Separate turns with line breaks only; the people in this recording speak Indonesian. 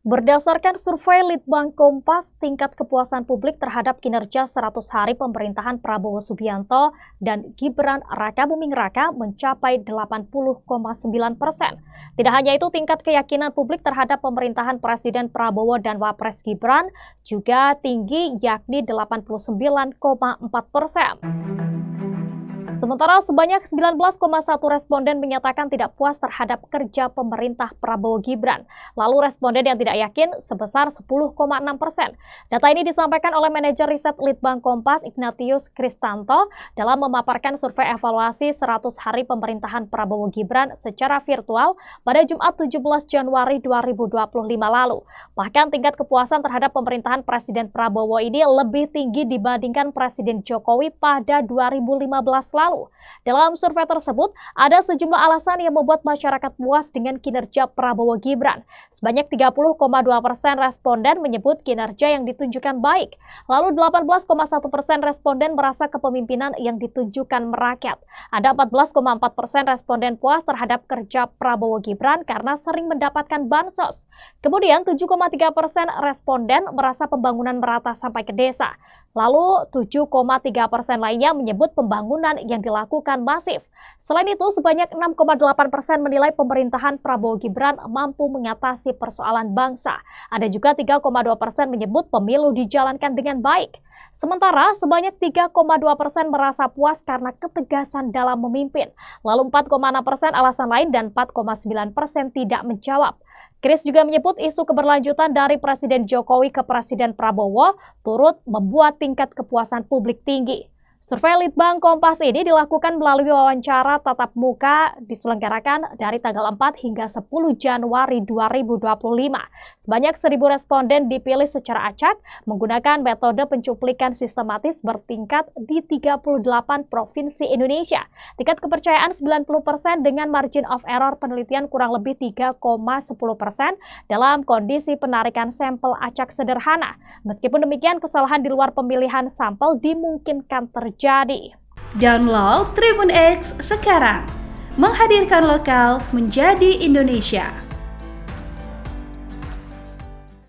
Berdasarkan survei Litbang Kompas, tingkat kepuasan publik terhadap kinerja 100 hari pemerintahan Prabowo Subianto dan Gibran Rakabuming Raka mencapai 80,9%. Tidak hanya itu, tingkat keyakinan publik terhadap pemerintahan Presiden Prabowo dan Wapres Gibran juga tinggi, yakni 89,4%. Sementara sebanyak 19,1 responden menyatakan tidak puas terhadap kerja pemerintah Prabowo Gibran. Lalu responden yang tidak yakin sebesar 10,6%. Data ini disampaikan oleh manajer riset Litbang Kompas Ignatius Kristanto dalam memaparkan survei evaluasi 100 hari pemerintahan Prabowo Gibran secara virtual pada Jumat 17 Januari 2025 lalu. Bahkan tingkat kepuasan terhadap pemerintahan Presiden Prabowo ini lebih tinggi dibandingkan Presiden Jokowi pada 2015 lalu. Dalam survei tersebut, ada sejumlah alasan yang membuat masyarakat puas dengan kinerja Prabowo Gibran. Sebanyak 30,2% responden menyebut kinerja yang ditunjukkan baik. Lalu 18,1% responden merasa kepemimpinan yang ditunjukkan merakyat. Ada 14,4% responden puas terhadap kerja Prabowo Gibran karena sering mendapatkan bansos. Kemudian 7,3% responden merasa pembangunan merata sampai ke desa. Lalu 7,3% lainnya menyebut pembangunan yang dilakukan masif. Selain itu, sebanyak 6,8% menilai pemerintahan Prabowo Gibran mampu mengatasi persoalan bangsa. Ada juga 3,2% menyebut pemilu dijalankan dengan baik. Sementara sebanyak 3,2% merasa puas karena ketegasan dalam memimpin. Lalu 4,6% alasan lain dan 4,9% tidak menjawab. Kris juga menyebut isu keberlanjutan dari Presiden Jokowi ke Presiden Prabowo turut membuat tingkat kepuasan publik tinggi. Survei Litbang Kompas ini dilakukan melalui wawancara tatap muka diselenggarakan dari tanggal 4 hingga 10 Januari 2025. Sebanyak 1.000 responden dipilih secara acak menggunakan metode pencuplikan sistematis bertingkat di 38 provinsi Indonesia. Tingkat kepercayaan 90% dengan margin of error penelitian kurang lebih 3,10% dalam kondisi penarikan sampel acak sederhana. Meskipun demikian, kesalahan di luar pemilihan sampel dimungkinkan terjadi.
Download Tribun X sekarang, menghadirkan lokal menjadi Indonesia.